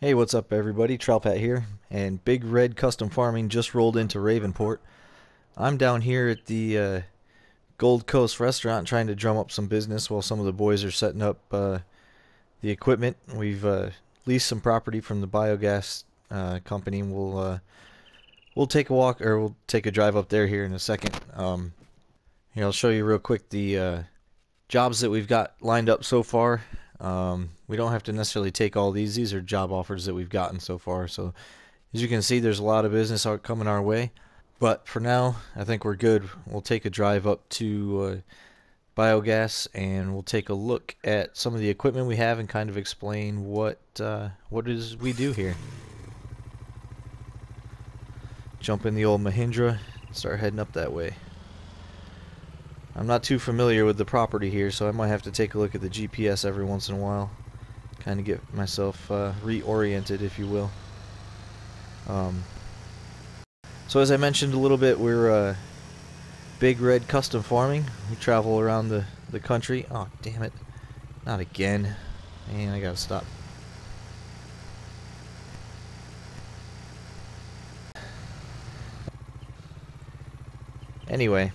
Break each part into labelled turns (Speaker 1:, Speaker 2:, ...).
Speaker 1: Hey, what's up everybody? Troutpat here, and Big Red Custom Farming just rolled into Ravenport. I'm down here at the Gold Coast restaurant trying to drum up some business while some of the boys are setting up the equipment. We've leased some property from the biogas company, and we'll take a walk, or we'll take a drive up there here in a second. Here, I'll show you real quick the jobs that we've got lined up so far. We don't have to necessarily take all these. These are job offers that we've gotten so far. So as you can see, there's a lot of business coming our way. But for now, I think we're good. We'll take a drive up to biogas, and we'll take a look at some of the equipment we have and kind of explain what it is we do here. Jump in the old Mahindra, start heading up that way. I'm not too familiar with the property here, so I might have to take a look at the GPS every once in a while. Kind of get myself reoriented, if you will. So as I mentioned a little bit, we're Big Red Custom Farming. We travel around the country. Oh, damn it. Not again. Man, I gotta stop. Anyway.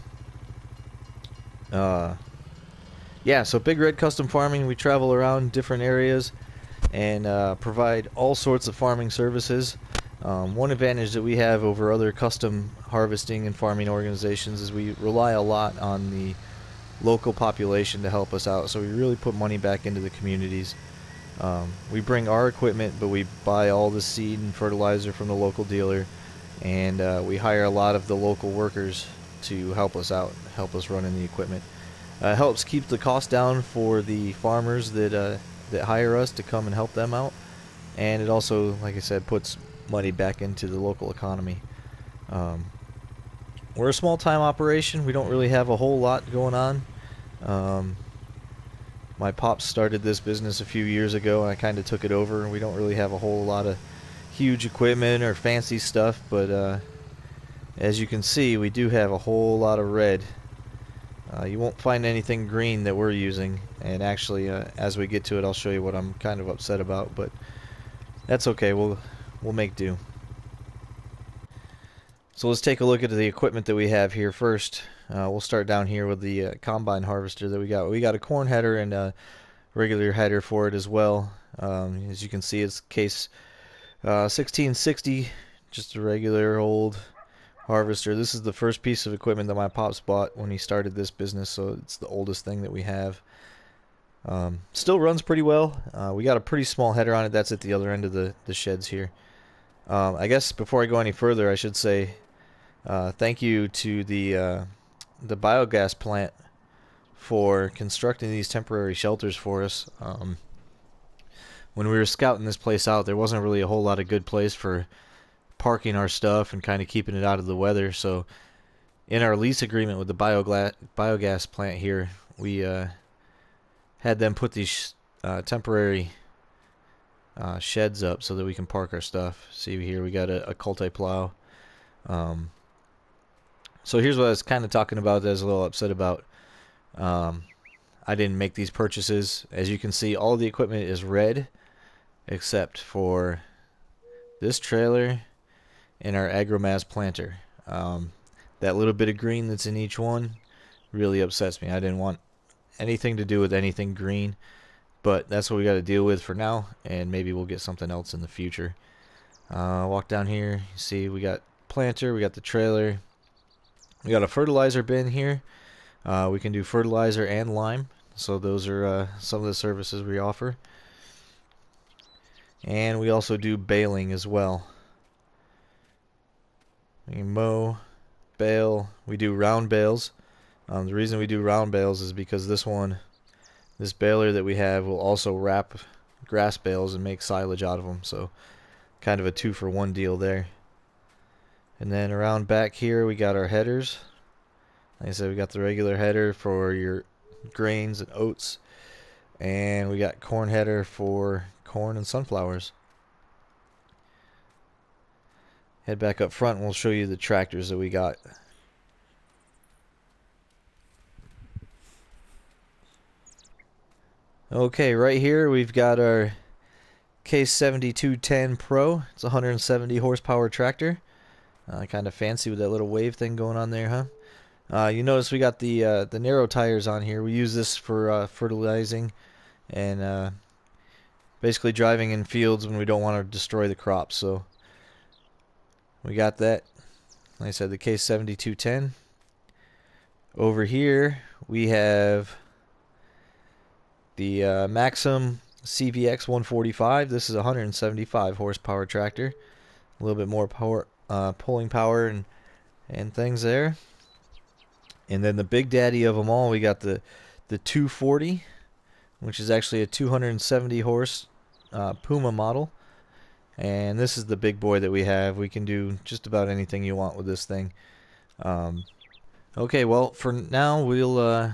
Speaker 1: Yeah, so Big Red Custom Farming, we travel around different areas and provide all sorts of farming services. One advantage that we have over other custom harvesting and farming organizations is we rely a lot on the local population to help us out, so we really put money back into the communities. We bring our equipment, but we buy all the seed and fertilizer from the local dealer, and we hire a lot of the local workers to help us out, help us run in the equipment. Helps keep the cost down for the farmers that hire us to come and help them out, and it also, like I said, puts money back into the local economy. We're a small-time operation. We don't really have a whole lot going on. My pops started this business a few years ago, and I kind of took it over, and we don't really have a whole lot of huge equipment or fancy stuff, but as you can see, we do have a whole lot of red. You won't find anything green that we're using, and actually as we get to it, I'll show you what I'm kind of upset about, but that's okay. We'll make do. So let's take a look at the equipment that we have here first. We'll start down here with the combine harvester that we got. We got a corn header and a regular header for it as well. As you can see, it's case 1660, just a regular old harvester. This is the first piece of equipment that my pops bought when he started this business, so it's the oldest thing that we have. Still runs pretty well. We got a pretty small header on it. That's at the other end of the sheds here. I guess before I go any further, I should say thank you to the biogas plant for constructing these temporary shelters for us. When we were scouting this place out, there wasn't really a whole lot of good place for parking our stuff and kind of keeping it out of the weather, so in our lease agreement with the biogas plant here, we had them put these temporary sheds up so that we can park our stuff. See here, we got a Culte plow. So here's what I was kind of talking about that I was a little upset about. I didn't make these purchases. As you can see, all the equipment is red except for this trailer and our AgroMaz planter. That little bit of green that's in each one really upsets me. I didn't want anything to do with anything green, but that's what we got to deal with for now, and maybe we'll get something else in the future. Walk down here, you see we got planter, we got the trailer, we got a fertilizer bin here. We can do fertilizer and lime, so those are some of the services we offer. And we also do baling as well. We mow, bale. We do round bales. The reason we do round bales is because this baler that we have will also wrap grass bales and make silage out of them. So kind of a 2-for-1 deal there. And then around back here we got our headers. Like I said, we got the regular header for your grains and oats. And we got corn header for corn and sunflowers. Head back up front and we'll show you the tractors that we got. Okay, right here we've got our Case 7210 Pro. It's a 170 horsepower tractor. Kind of fancy with that little wave thing going on there, huh? You notice we got the narrow tires on here. We use this for fertilizing and basically driving in fields when we don't want to destroy the crops. So we got that. Like I said, the Case 7210. Over here we have the Maxim CVX 145. This is a 175 horsepower tractor. A little bit more power, pulling power and things there. And then the big daddy of them all, we got the 240, which is actually a 270 horse Puma model. And this is the big boy that we have. We can do just about anything you want with this thing. Okay, well, for now we'll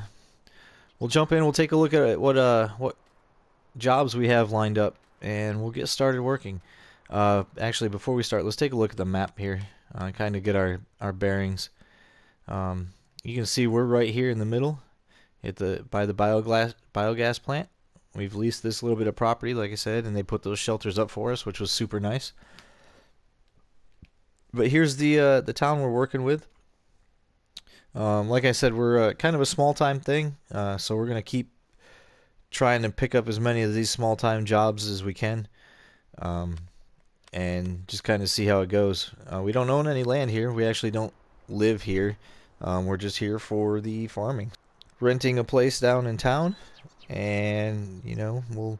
Speaker 1: jump in. We'll take a look at what jobs we have lined up, and we'll get started working. Actually, before we start, let's take a look at the map here. Kind of get our bearings. You can see we're right here in the middle, by the biogas plant. We've leased this little bit of property, like I said, and they put those shelters up for us, which was super nice. But here's the town we're working with. Like I said, we're kind of a small-time thing, so we're gonna keep trying to pick up as many of these small-time jobs as we can, and just kind of see how it goes. We don't own any land here. We actually don't live here. We're just here for the farming, renting a place down in town, and you know we'll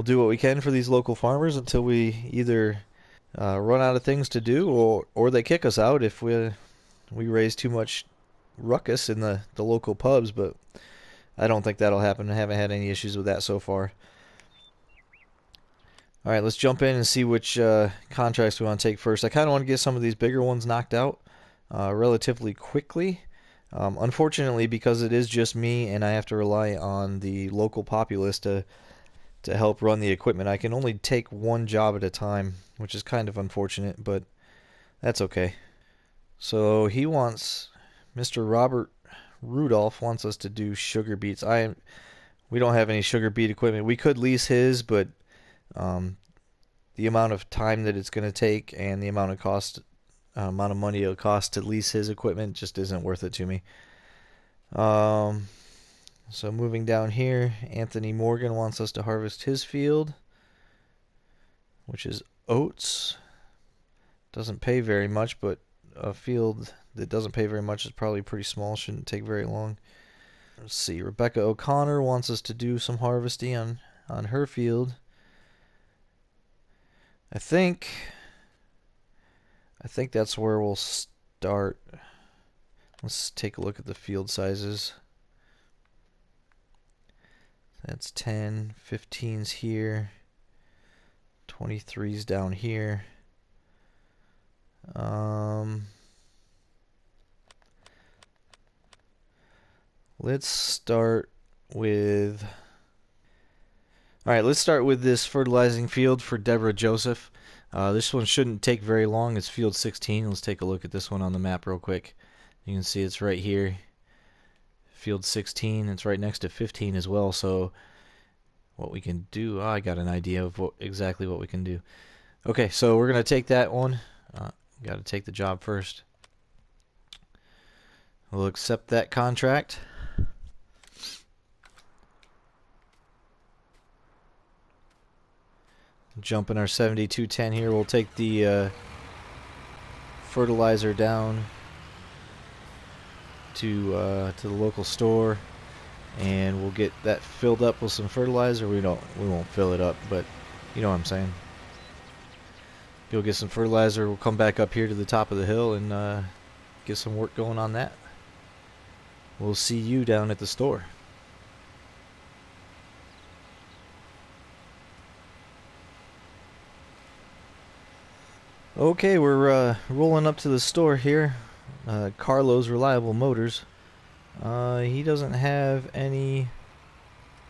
Speaker 1: do what we can for these local farmers until we either run out of things to do, or they kick us out if we raise too much ruckus in the local pubs. But I don't think that'll happen. I haven't had any issues with that so far. Alright, let's jump in and see which contracts we want to take first. I kind of want to get some of these bigger ones knocked out relatively quickly. Unfortunately, because it is just me and I have to rely on the local populace to help run the equipment, I can only take one job at a time, which is kind of unfortunate, but that's okay. So he wants, Mr. Robert Rudolph wants us to do sugar beets. We don't have any sugar beet equipment. We could lease his, but the amount of time that it's going to take and the amount of money it'll cost to lease his equipment just isn't worth it to me. So moving down here, Anthony Morgan wants us to harvest his field, which is oats. Doesn't pay very much, but a field that doesn't pay very much is probably pretty small. Shouldn't take very long. Let's see. Rebecca O'Connor wants us to do some harvesting on her field. I think that's where we'll start. Let's take a look at the field sizes. That's 10, 15's here, 23's down here. Let's start with... Alright, let's start with this fertilizing field for Deborah Joseph. This one shouldn't take very long. It's field 16. Let's take a look at this one on the map real quick. You can see it's right here. Field 16. It's right next to 15 as well. So what we can do... I got an idea of exactly what we can do. Okay, so we're going to take that one. Got to take the job first. We'll accept that contract. Jump in our 7210 here. We'll take the fertilizer down to the local store, and we'll get that filled up with some fertilizer. We won't fill it up, but you know what I'm saying. Go get some fertilizer. We'll come back up here to the top of the hill and get some work going on that. We'll see you down at the store. Okay, we're rolling up to the store here. Carlos Reliable Motors. He doesn't have any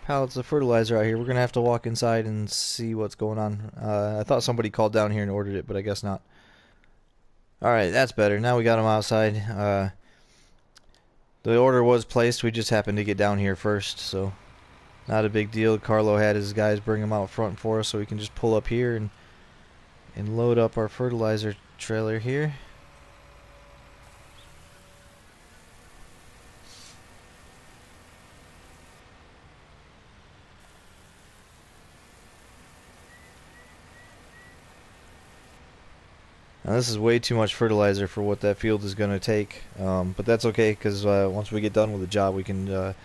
Speaker 1: pallets of fertilizer out here. We're gonna have to walk inside and see what's going on. I thought somebody called down here and ordered it, but I guess not. Alright, that's better. Now we got him outside. The order was placed. We just happened to get down here first, so Not a big deal. Carlo had his guys bring them out front for us so we can just pull up here and load up our fertilizer trailer here. Now this is way too much fertilizer for what that field is going to take, but that's okay because once we get done with the job we can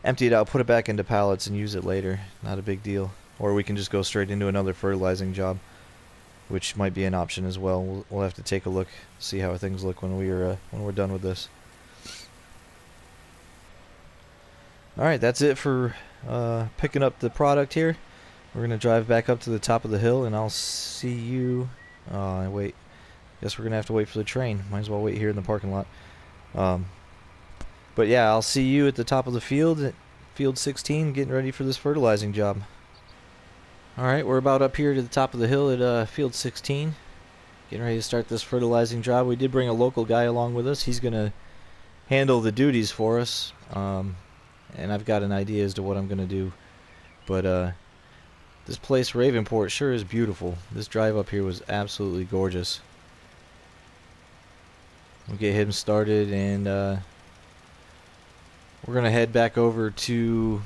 Speaker 1: empty it out, put it back into pallets and use it later. Not a big deal. Or we can just go straight into another fertilizing job, which might be an option as well. We'll have to take a look, see how things look when we're done with this. Alright, that's it for picking up the product here. We're going to drive back up to the top of the hill and I'll see you... wait. Guess we're going to have to wait for the train. Might as well wait here in the parking lot. But yeah, I'll see you at the top of the field, at field 16, getting ready for this fertilizing job. Alright, we're about up here to the top of the hill at field 16. Getting ready to start this fertilizing job. We did bring a local guy along with us. He's going to handle the duties for us. And I've got an idea as to what I'm going to do. But this place, Ravenport, sure is beautiful. This drive up here was absolutely gorgeous. We'll get him started and we're going to head back over to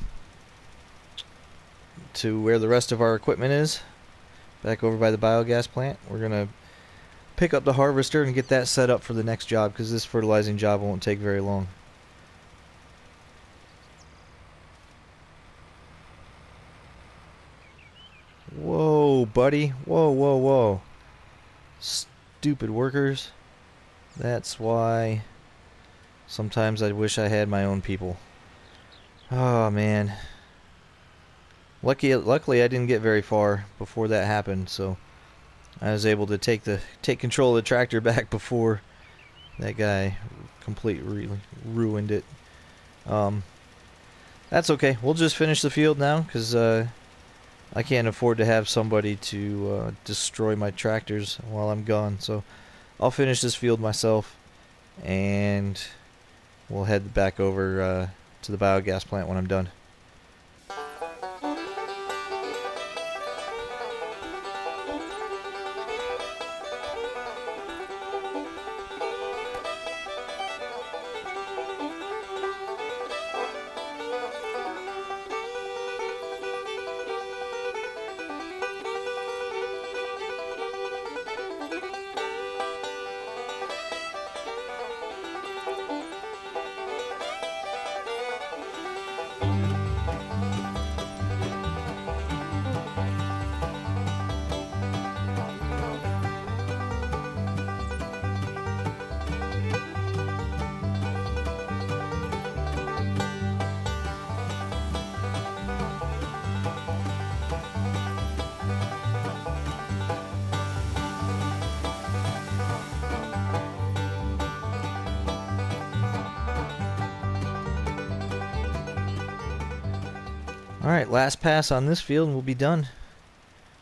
Speaker 1: where the rest of our equipment is. Back over by the biogas plant. We're going to pick up the harvester and get that set up for the next job because this fertilizing job won't take very long. Whoa, buddy. Whoa, whoa, whoa. Stupid workers. That's why sometimes I wish I had my own people. Oh, man. Luckily I didn't get very far before that happened, so I was able to take control of the tractor back before that guy completely ruined it. That's okay. We'll just finish the field now because I can't afford to have somebody to destroy my tractors while I'm gone. So I'll finish this field myself, and we'll head back over to the biogas plant when I'm done. Alright, last pass on this field and we'll be done.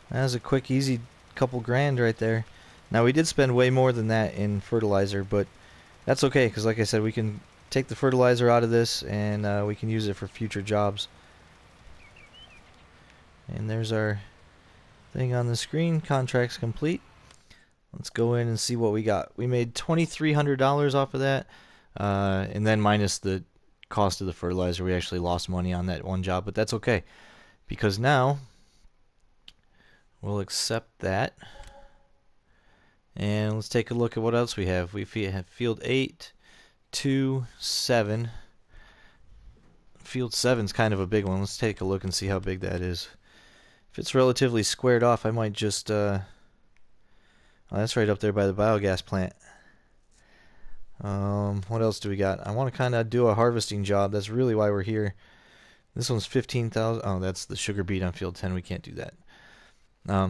Speaker 1: That was a quick, easy couple grand right there. Now we did spend way more than that in fertilizer, but that's okay because like I said, we can take the fertilizer out of this and we can use it for future jobs. And there's our thing on the screen. Contract's complete. Let's go in and see what we got. We made $2,300 off of that, and then minus the cost of the fertilizer, we actually lost money on that one job, but that's okay because now we'll accept that. And let's take a look at what else we have. We have field 8, 2, 7. Field 7's kind of a big one. Let's take a look and see how big that is. If it's relatively squared off, I might just oh, that's right up there by the biogas plant. What else do we got? I want to kind of do a harvesting job. That's really why we're here. This one's 15,000. Oh, that's the sugar beet on field 10. We can't do that.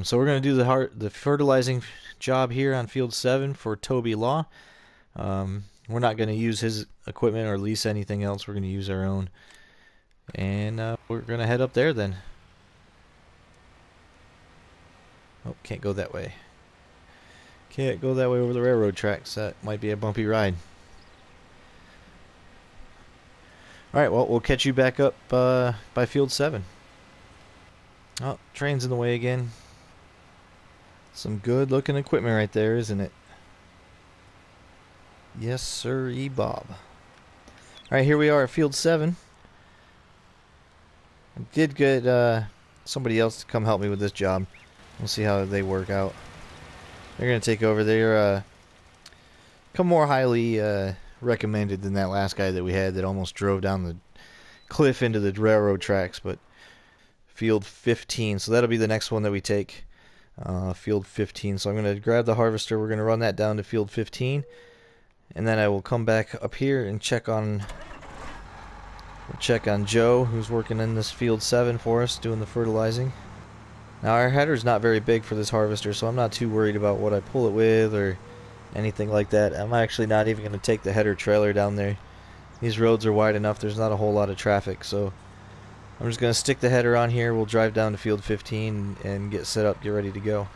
Speaker 1: So we're going to do the fertilizing job here on field 7 for Toby Law. We're not going to use his equipment or lease anything else. We're going to use our own. And we're going to head up there then. Oh, can't go that way. Can't go that way over the railroad tracks. That might be a bumpy ride. Alright, well, we'll catch you back up by field 7. Oh, train's in the way again. Some good looking equipment right there, isn't it? Yes, sir, Bob. Alright, here we are at Field 7. I did get somebody else to come help me with this job. We'll see how they work out. They're going to take over. They're come more highly recommended than that last guy that we had that almost drove down the cliff into the railroad tracks. But Field 15, so that'll be the next one that we take. Field 15. So I'm going to grab the harvester. We're going to run that down to Field 15. And then I will come back up here and check on Joe, who's working in this Field 7 for us, doing the fertilizing. Now our header's not very big for this harvester, so I'm not too worried about what I pull it with or anything like that. I'm actually not even going to take the header trailer down there. These roads are wide enough, there's not a whole lot of traffic, so I'm just going to stick the header on here. We'll drive down to Field 15 and get set up, get ready to go.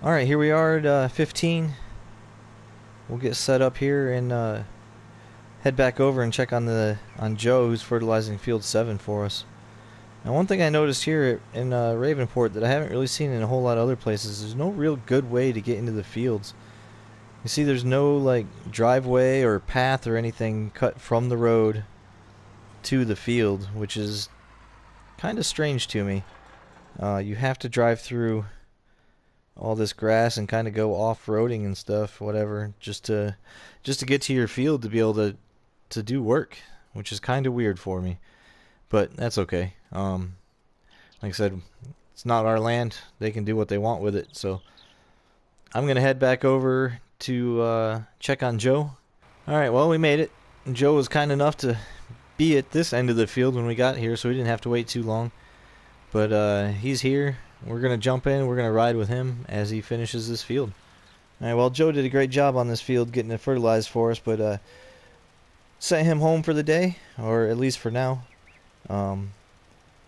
Speaker 1: Alright, here we are at 15. We'll get set up here and head back over and check on Joe, who's fertilizing Field 7 for us. Now, one thing I noticed here in Ravenport that I haven't really seen in a whole lot of other places, there's no real good way to get into the fields. You see, there's no like driveway or path or anything cut from the road to the field, which is kind of strange to me. You have to drive through all this grass and kind of go off-roading and stuff, whatever, just to get to your field to be able to do work, which is kind of weird for me. But that's okay. Like I said, it's not our land. They can do what they want with it. So I'm going to head back over to check on Joe. Alright, well, we made it. Joe was kind enough to be at this end of the field when we got here, so we didn't have to wait too long. But he's here. We're going to jump in. We're going to ride with him as he finishes this field. Alright, well, Joe did a great job on this field getting it fertilized for us, but sent him home for the day, or at least for now.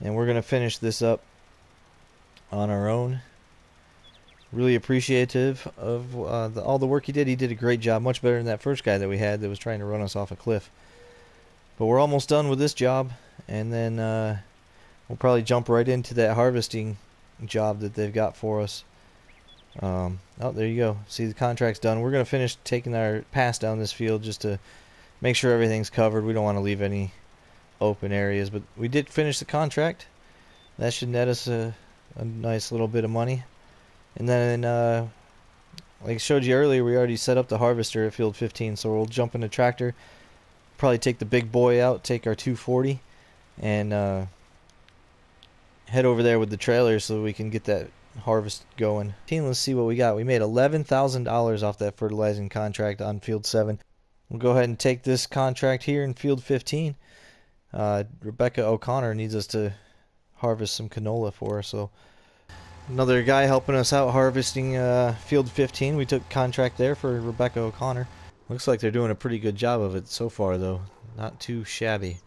Speaker 1: And we're going to finish this up on our own. Really appreciative of all the work he did. He did a great job, much better than that first guy that we had that was trying to run us off a cliff. But we're almost done with this job, and then we'll probably jump right into that harvesting job that they've got for us. Oh, there you go. See, the contract's done. We're going to finish taking our pass down this field just to make sure everything's covered. We don't want to leave any open areas, but we did finish the contract. That should net us a nice little bit of money. And then like I showed you earlier, we already set up the harvester at Field 15, so we'll jump in the tractor, probably take the big boy out, take our 240, and head over there with the trailer so we can get that harvest going. Let's see what we got. We made $11,000 off that fertilizing contract on Field 7. We'll go ahead and take this contract here in Field 15. Rebecca O'Connor needs us to harvest some canola for her, so another guy helping us out harvesting Field 15. We took contract there for Rebecca O'Connor. Looks like they're doing a pretty good job of it so far, though. Not too shabby.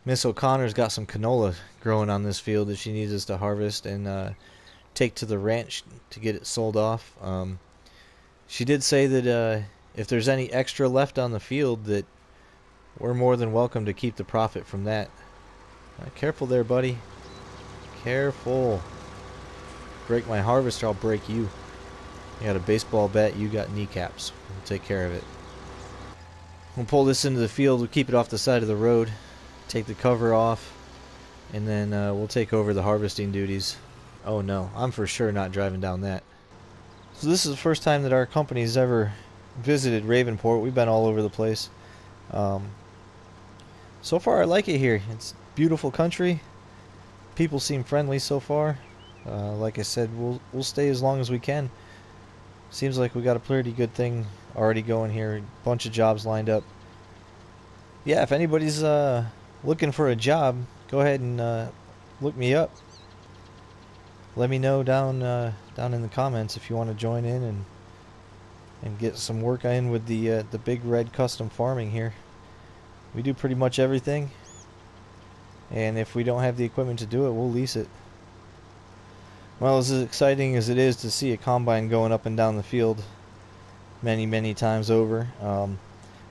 Speaker 1: Miss O'Connor's got some canola growing on this field that she needs us to harvest and take to the ranch to get it sold off. She did say that if there's any extra left on the field, that we're more than welcome to keep the profit from that. Careful there, buddy. Careful. Break my harvester, I'll break you. You got a baseball bat, you got kneecaps. We'll take care of it. We'll pull this into the field, we'll keep it off the side of the road, take the cover off, and then we'll take over the harvesting duties. Oh no, I'm for sure not driving down that. So this is the first time that our company's ever visited Ravenport. We've been all over the place. So far I like it here. It's beautiful country. People seem friendly so far. Like I said, we'll stay as long as we can. Seems like we got a pretty good thing already going here. Bunch of jobs lined up. Yeah, if anybody's looking for a job, go ahead and look me up. Let me know down in the comments if you want to join in and get some work in with the Big Red Custom Farming here. We do pretty much everything, and if we don't have the equipment to do it, we'll lease it. Well, as exciting as it is to see a combine going up and down the field many times over, I'm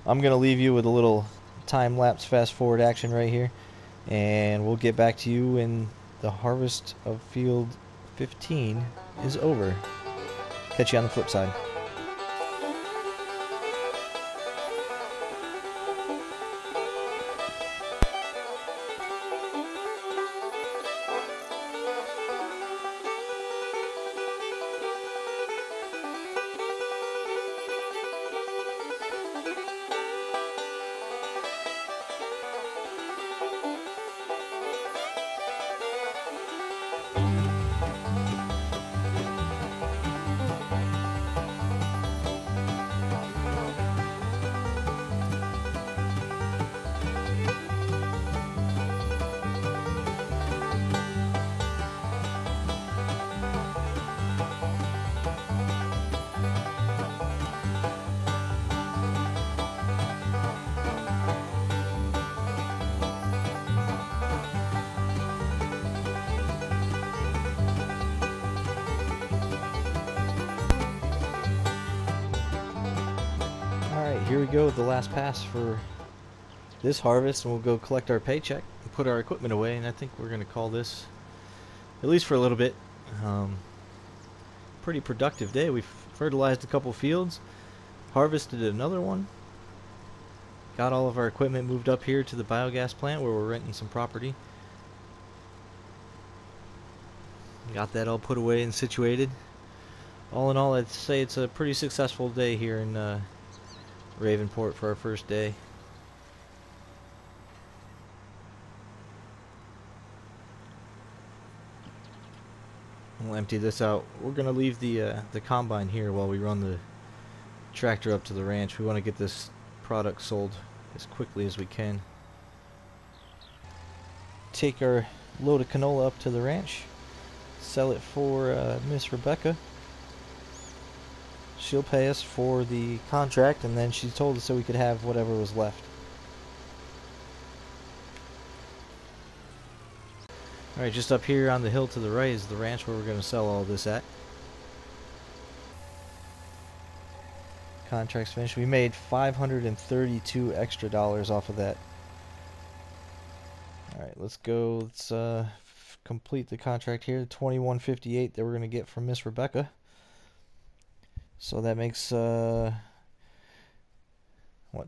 Speaker 1: going to leave you with a little time-lapse fast-forward action right here, and we'll get back to you in the harvest of field 15 is over. Catch you on the flip side. Alright, here we go with the last pass for this harvest, and we'll go collect our paycheck and put our equipment away, and I think we're going to call this, at least for a little bit, pretty productive day. We've fertilized a couple fields, harvested another one, got all of our equipment moved up here to the biogas plant where we're renting some property. Got that all put away and situated. All in all, I'd say it's a pretty successful day here in Ravenport for our first day. We'll empty this out. We're gonna leave the combine here while we run the tractor up to the ranch. We want to get this product sold as quickly as we can. Take our load of canola up to the ranch, sell it for Miss Rebecca. She'll pay us for the contract, and then she told us that we could have whatever was left. Alright, just up here on the hill to the right is the ranch where we're going to sell all this at. Contract's finished. We made $532 extra off of that. Alright, let's go. Let's complete the contract here. $21.58 that we're going to get from Miss Rebecca. So that makes what,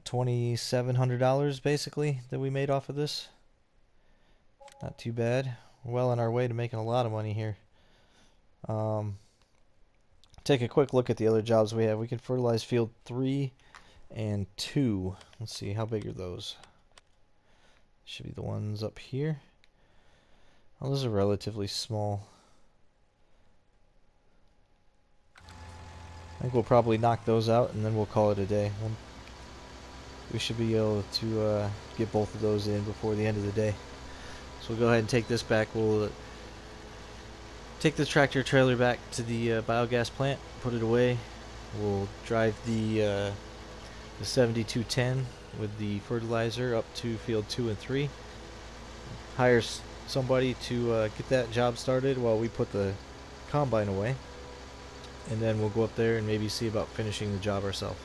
Speaker 1: $2,700 basically that we made off of this. Not too bad. We're well on our way to making a lot of money here. Take a quick look at the other jobs we have. We can fertilize field 3 and 2. Let's see, how big are those? Should be the ones up here. Oh, those are relatively small. I think we'll probably knock those out and then we'll call it a day. We should be able to get both of those in before the end of the day. So we'll go ahead and take this back. We'll take the tractor trailer back to the biogas plant, put it away. We'll drive the 7210 with the fertilizer up to field 2 and 3. Hire somebody to get that job started while we put the combine away. And then we'll go up there and maybe see about finishing the job ourselves.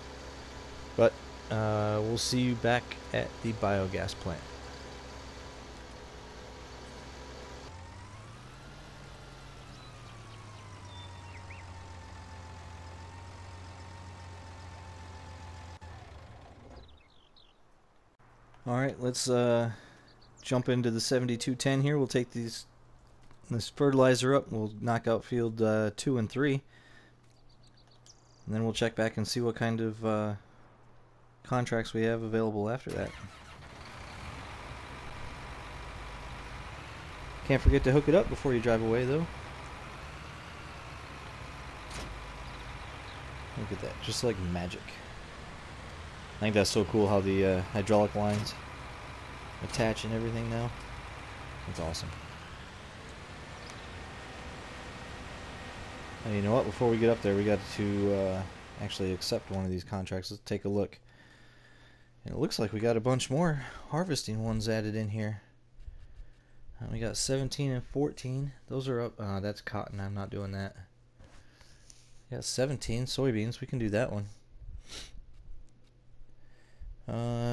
Speaker 1: But we'll see you back at the biogas plant. Alright, let's jump into the 7210 here. We'll take this fertilizer up. We'll knock out field 2 and 3. And then we'll check back and see what kind of contracts we have available after that. Can't forget to hook it up before you drive away, though. Look at that, just like magic. I think that's so cool how the hydraulic lines attach and everything now. That's awesome. And you know what? Before we get up there, we got to actually accept one of these contracts. Let's take a look. And it looks like we got a bunch more harvesting ones added in here. We got 17 and 14. Those are up. That's cotton. I'm not doing that. We got 17 soybeans. We can do that one.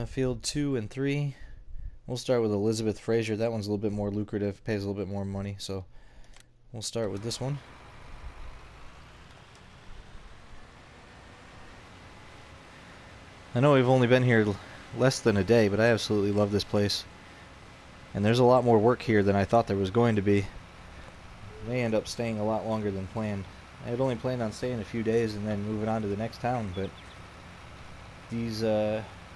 Speaker 1: Field 2 and 3. We'll start with Elizabeth Fraser. That one's a little bit more lucrative, pays a little bit more money, so we'll start with this one. I know we've only been here less than a day, but I absolutely love this place. And there's a lot more work here than I thought there was going to be. May end up staying a lot longer than planned. I had only planned on staying a few days and then moving on to the next town, but these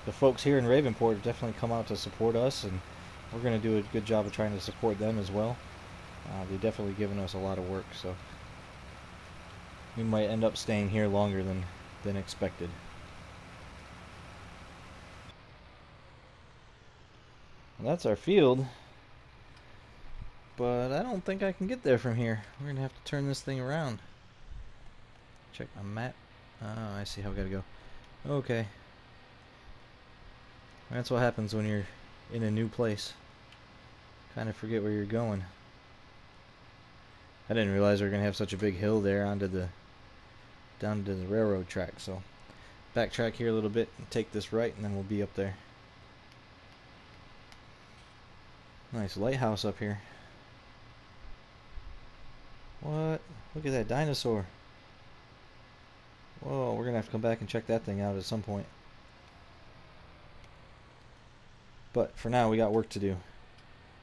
Speaker 1: the folks here in Ravenport have definitely come out to support us, and we're going to do a good job of trying to support them as well. They've definitely given us a lot of work, so we might end up staying here longer than expected. Well, that's our field, but I don't think I can get there from here. We're going to have to turn this thing around. Check my map. Oh, I see how we got to go. Okay. That's what happens when you're in a new place. Kind of forget where you're going. I didn't realize we were going to have such a big hill there down to the railroad track, so backtrack here a little bit and take this right, and then we'll be up there. Nice lighthouse up here. What? Look at that dinosaur. Whoa, we're gonna have to come back and check that thing out at some point. But for now, we got work to do.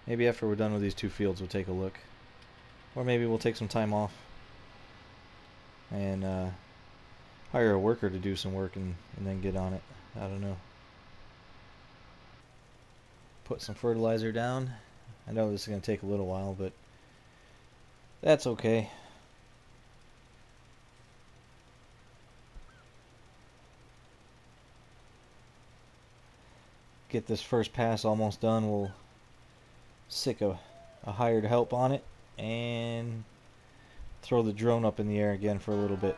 Speaker 1: Maybe after we're done with these two fields, we'll take a look. Or maybe we'll take some time off and hire a worker to do some work and then get on it. I don't know. Put some fertilizer down. I know this is going to take a little while, but that's okay. Get this first pass almost done. We'll stick a hired help on it and throw the drone up in the air again for a little bit.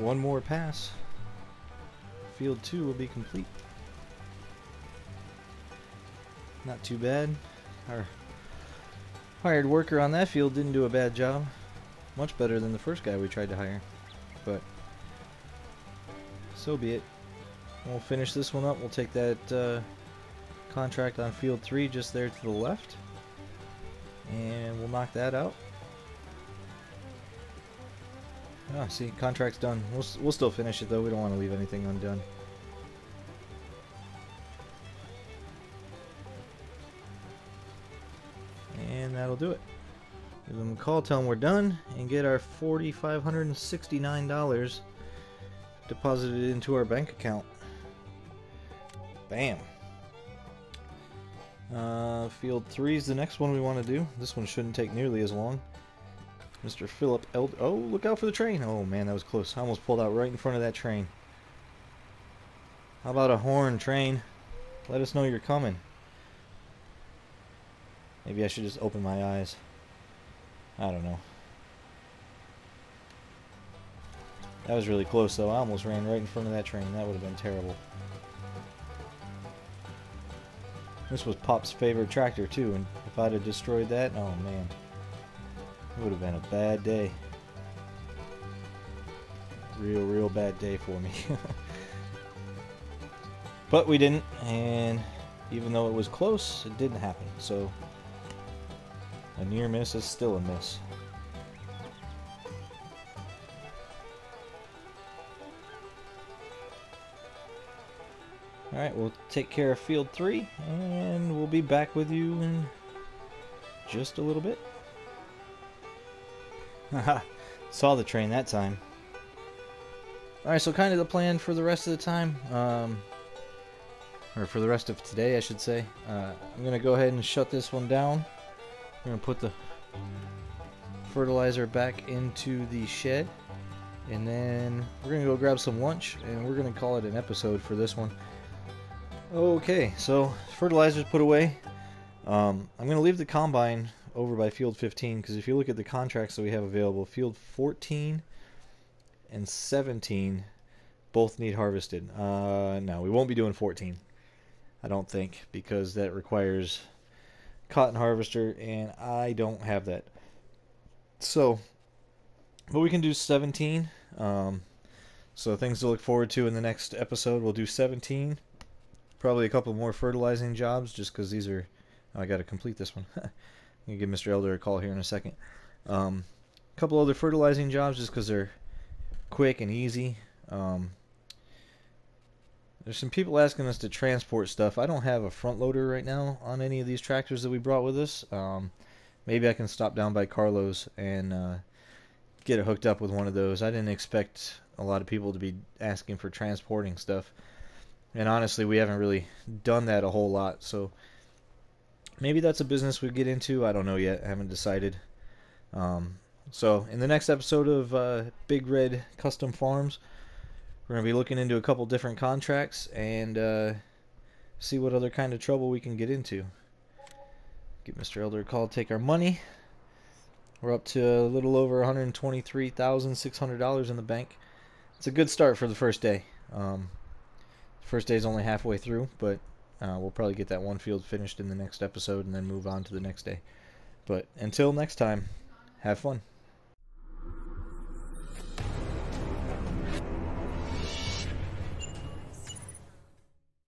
Speaker 1: One more pass. Field 2 will be complete. Not too bad. Our hired worker on that field didn't do a bad job. Much better than the first guy we tried to hire. But so be it. We'll finish this one up. We'll take that contract on field 3 just there to the left. And we'll knock that out. Oh, see, contract's done. We'll still finish it though. We don't want to leave anything undone. And that'll do it. Give them a call, tell them we're done, and get our $4,569 deposited into our bank account. Bam. Field 3 is the next one we want to do. This one shouldn't take nearly as long. Mr. Philip Eld. Oh, look out for the train. Oh man, that was close. I almost pulled out right in front of that train. How about a horn, train? Let us know you're coming. Maybe I should just open my eyes. I don't know. That was really close though. I almost ran right in front of that train. That would have been terrible. This was Pop's favorite tractor too, and if I'd have destroyed that, oh man. It would have been a bad day. Real bad day for me. But we didn't, and even though it was close, it didn't happen. So a near miss is still a miss. Alright, we'll take care of field 3, and we'll be back with you in just a little bit. Haha, Saw the train that time. Alright, so kind of the plan for the rest of the time, or for the rest of today, I should say. I'm going to go ahead and shut this one down. I'm going to put the fertilizer back into the shed, and then we're going to go grab some lunch, and we're going to call it an episode for this one. Okay, so fertilizer's put away. I'm going to leave the combine over by field 15, because if you look at the contracts that we have available, field 14 and 17 both need harvested. No, we won't be doing 14, I don't think, because that requires cotton harvester, and I don't have that. So, but we can do 17. So things to look forward to in the next episode. We'll do 17. Probably a couple more fertilizing jobs, just because these are... I got to complete this one. I'm going to give Mr. Elder a call here in a second. A couple other fertilizing jobs, just because they're quick and easy. There's some people asking us to transport stuff. I don't have a front loader right now on any of these tractors that we brought with us. Maybe I can stop down by Carlos and get it hooked up with one of those. I didn't expect a lot of people to be asking for transporting stuff. And honestly, we haven't really done that a whole lot. So maybe that's a business we get into. I don't know yet. I haven't decided. So in the next episode of Big Red Custom Farms, we're going to be looking into a couple different contracts and see what other kind of trouble we can get into. Give Mr. Elder a call, take our money. We're up to a little over $123,600 in the bank. It's a good start for the first day. First day is only halfway through, but we'll probably get that one field finished in the next episode and then move on to the next day. But until next time, have fun.